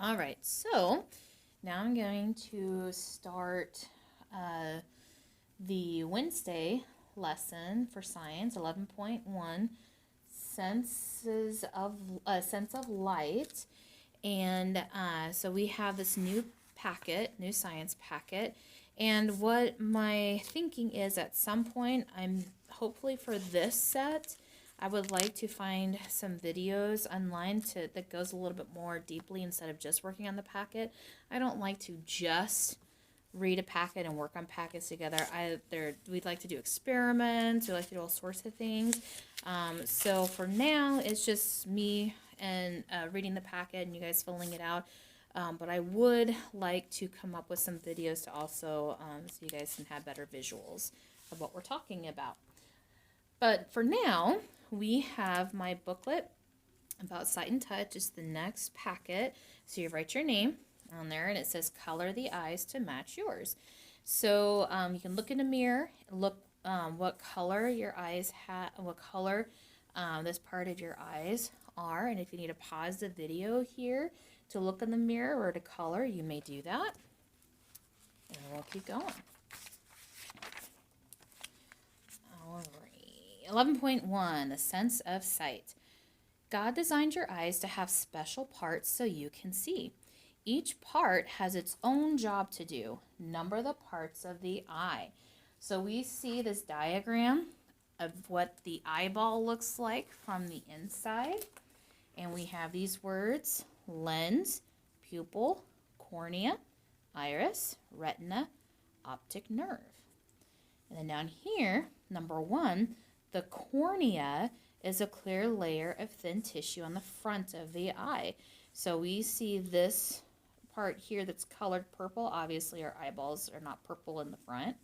All right, so now I'm going to start the Wednesday lesson for science 11.1 sense of light. And so we have this new science packet. And what my thinking is, at some point, I'm hopefully for this set, I would like to find some videos online that goes a little bit more deeply instead of just working on the packet. I don't like to just read a packet and work on packets together. We'd like to do experiments. We like to do all sorts of things. So for now, it's just me and reading the packet and you guys filling it out. But I would like to come up with some videos to also, so you guys can have better visuals of what we're talking about. But for now, we have my booklet about sight and touch. It's the next packet. So you write your name on there, and it says color the eyes to match yours. So you can look in a mirror, look what color your eyes have, what color this part of your eyes are, and if you need to pause the video here to look in the mirror or to color, you may do that. And we'll keep going. All right. 11.1, the sense of sight. God designed your eyes to have special parts so you can see. Each part has its own job to do. Number the parts of the eye. So we see this diagram of what the eyeball looks like from the inside. And we have these words: lens, pupil, cornea, iris, retina, optic nerve. And then down here, number 1, the cornea is a clear layer of thin tissue on the front of the eye. So we see this part here that's colored purple. Obviously our eyeballs are not purple in the front.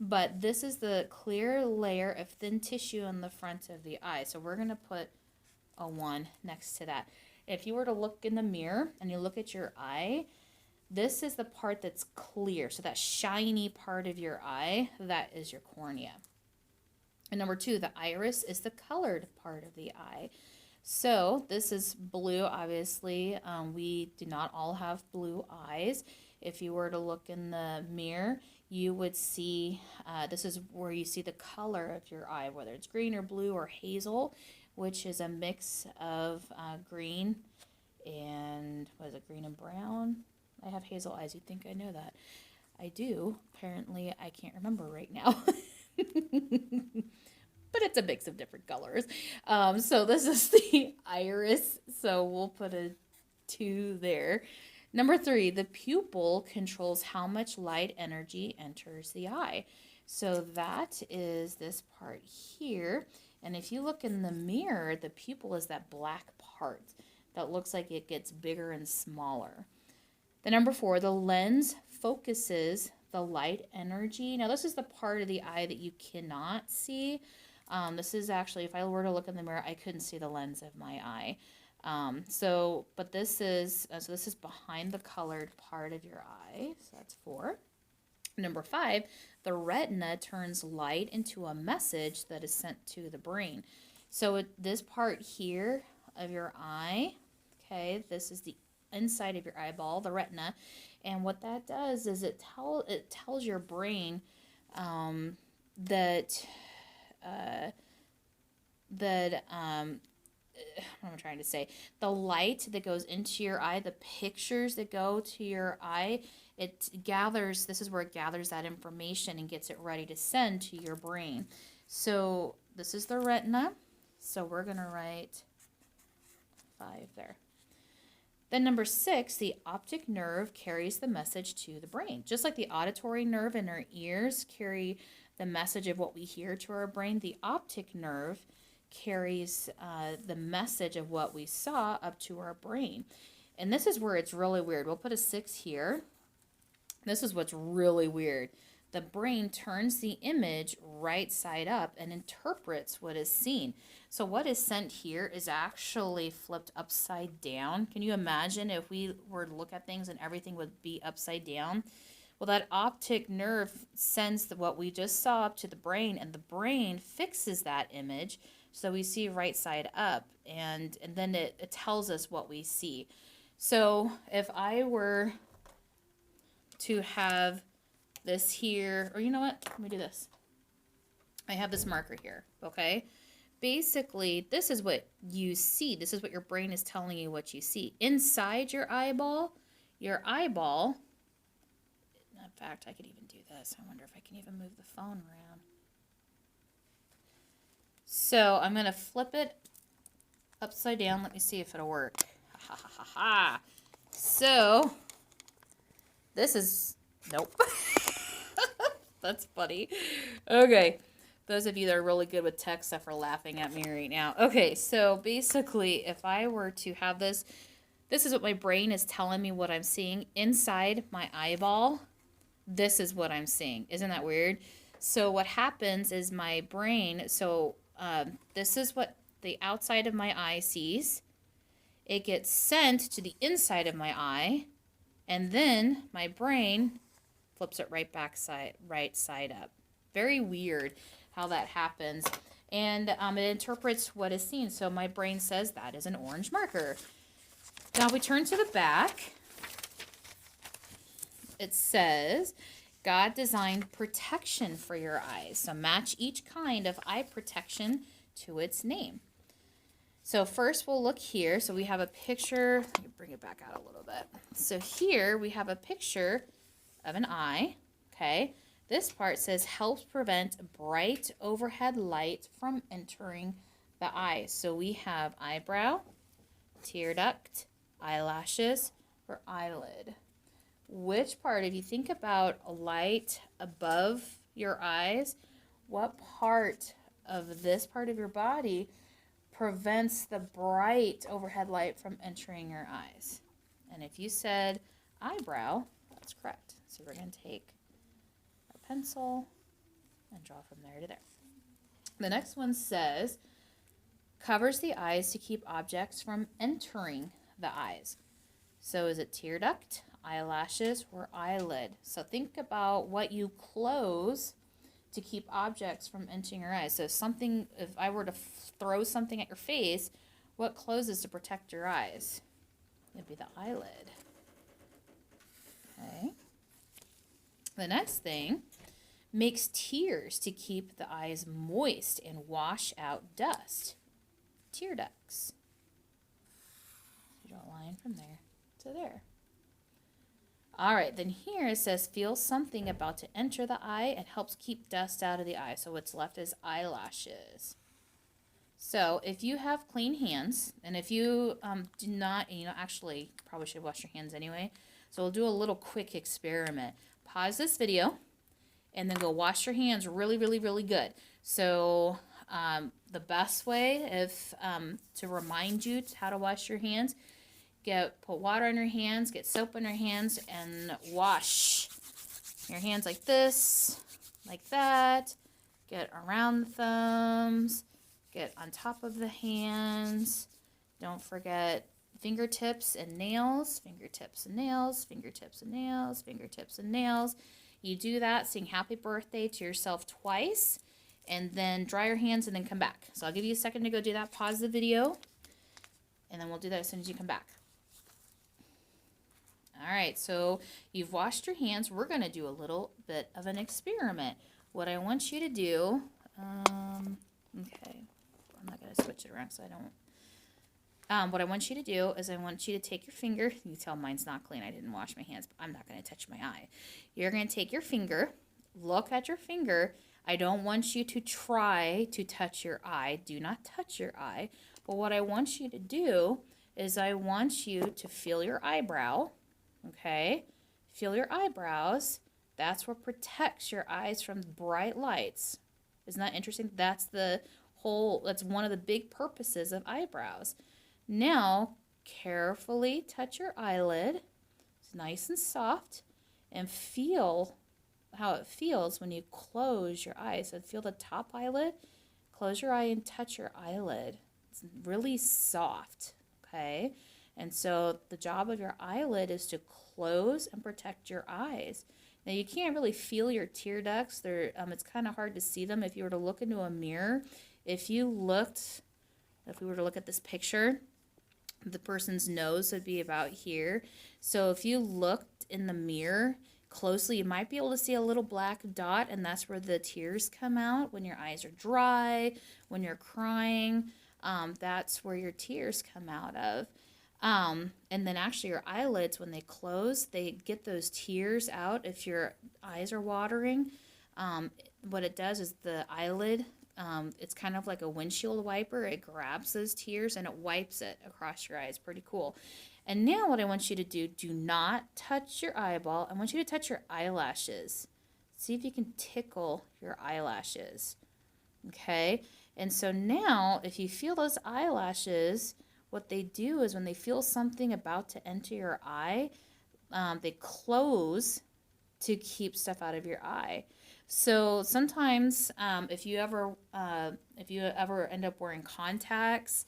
But this is the clear layer of thin tissue on the front of the eye. So we're going to put a 1 next to that. If you were to look in the mirror and you look at your eye, this is the part that's clear. So that shiny part of your eye, that is your cornea. And number 2, the iris is the colored part of the eye. So this is blue, obviously. We do not all have blue eyes. If you were to look in the mirror, you would see, this is where you see the color of your eye, whether it's green or blue or hazel, which is a mix of green and, what is it, green and brown? I have hazel eyes. You'd think I know that. I do. Apparently, I can't remember right now. But it's a mix of different colors. So this is the iris. So we'll put a 2 there. Number 3, the pupil controls how much light energy enters the eye. So that is this part here. And if you look in the mirror, the pupil is that black part that looks like it gets bigger and smaller. The number 4, the lens focuses the light energy. Now this is the part of the eye that you cannot see. This is actually, if I were to look in the mirror, I couldn't see the lens of my eye. But this is, so this is behind the colored part of your eye. So that's 4. Number 5, the retina turns light into a message that is sent to the brain. So this part here of your eye, okay, this is the inside of your eyeball, the retina, and what that does is it tells your brain that what am I trying to say? The light that goes into your eye, the pictures that go to your eye, it gathers, this is where it gathers that information and gets it ready to send to your brain. So this is the retina. So we're going to write 5 there. Then number 6, the optic nerve carries the message to the brain. Just like the auditory nerve in our ears carry the message of what we hear to our brain, the optic nerve carries the message of what we saw up to our brain. And this is where it's really weird. We'll put a 6 here. This is what's really weird. The brain turns the image right side up and interprets what is seen. So what is sent here is actually flipped upside down. Can you imagine if we were to look at things and everything would be upside down? Well, that optic nerve sends what we just saw up to the brain, and the brain fixes that image so we see right side up, and then it tells us what we see. So if I were to have this here, or you know what? Let me do this. I have this marker here, okay? Basically, this is what you see. This is what your brain is telling you what you see. Inside your eyeball, in fact, I could even do this. I wonder if I can even move the phone around. So I'm going to flip it upside down. Let me see if it'll work. Ha ha ha ha. So this is, nope. That's funny. Okay. Those of you that are really good with tech stuff are laughing at me right now. Okay, so basically, if I were to have this, this is what my brain is telling me what I'm seeing. Inside my eyeball, this is what I'm seeing. Isn't that weird? So what happens is my brain, this is what the outside of my eye sees. It gets sent to the inside of my eye, and then my brain flips it right side up. Very weird how that happens. And it interprets what is seen. So my brain says that is an orange marker. Now if we turn to the back, it says, God designed protection for your eyes. So match each kind of eye protection to its name. So first we'll look here. So we have a picture. Let me bring it back out a little bit. So here we have a picture of an eye. Okay. This part says helps prevent bright overhead light from entering the eye. So we have eyebrow, tear duct, eyelashes, or eyelid. Which part, if you think about a light above your eyes, what part of this part of your body prevents the bright overhead light from entering your eyes? And if you said eyebrow, that's correct. So we're going to take our pencil and draw from there to there. The next one says, covers the eyes to keep objects from entering the eyes. So is it tear duct, eyelashes, or eyelid? So think about what you close to keep objects from entering your eyes. So something, if I were to throw something at your face, what closes to protect your eyes? It'd be the eyelid. Okay. The next thing, makes tears to keep the eyes moist and wash out dust. Tear ducts. Draw a line from there to there. All right, then here it says, feel something about to enter the eye and helps keep dust out of the eye. So what's left is eyelashes. So if you have clean hands, and if you do not, actually probably should wash your hands anyway. So we'll do a little quick experiment. Pause this video and then go wash your hands really, really, really good. So the best way to remind you how to wash your hands, put water on your hands, get soap on your hands, and wash your hands like this, like that. Get around the thumbs, get on top of the hands. Don't forget fingertips and nails, fingertips and nails, fingertips and nails, fingertips and nails. You do that, sing happy birthday to yourself twice, and then dry your hands and then come back. So I'll give you a second to go do that. Pause the video, and then we'll do that as soon as you come back. All right, so you've washed your hands. We're going to do a little bit of an experiment. What I want you to do, okay, I'm not going to switch it around so I don't. What I want you to do is I want you to take your finger. You can tell mine's not clean. I didn't wash my hands, but I'm not going to touch my eye. You're going to take your finger, look at your finger. I don't want you to try to touch your eye. Do not touch your eye. But what I want you to do is I want you to feel your eyebrow. Okay, feel your eyebrows. That's what protects your eyes from bright lights. Isn't that interesting? That's one of the big purposes of eyebrows. Now, carefully touch your eyelid. It's nice and soft, and feel how it feels when you close your eyes. So feel the top eyelid, close your eye and touch your eyelid. It's really soft, okay? And so the job of your eyelid is to close and protect your eyes. Now you can't really feel your tear ducts. It's kind of hard to see them if you were to look into a mirror. If we were to look at this picture, The person's nose would be about here. So if you looked in the mirror closely, you might be able to see a little black dot, and that's where the tears come out when your eyes are dry, when you're crying. That's where your tears come out of. And then actually your eyelids, when they close, they get those tears out if your eyes are watering. What it does is the eyelid, it's kind of like a windshield wiper. It grabs those tears and it wipes it across your eyes. Pretty cool. And now what I want you to do not touch your eyeball. I want you to touch your eyelashes. See if you can tickle your eyelashes. Okay? And so now, if you feel those eyelashes, what they do is when they feel something about to enter your eye, they close to keep stuff out of your eye. So sometimes, if you ever end up wearing contacts,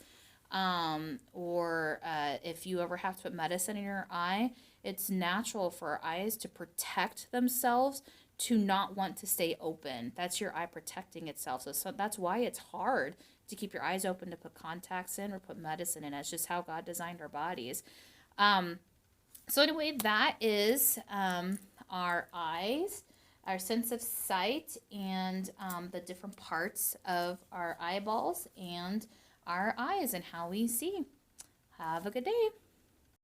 or if you ever have to put medicine in your eye, it's natural for our eyes to protect themselves, to not want to stay open. That's your eye protecting itself. So that's why it's hard to keep your eyes open to put contacts in or put medicine in. It's just how God designed our bodies. So anyway, that is our eyes, our sense of sight, and the different parts of our eyeballs and our eyes and how we see. Have a good day.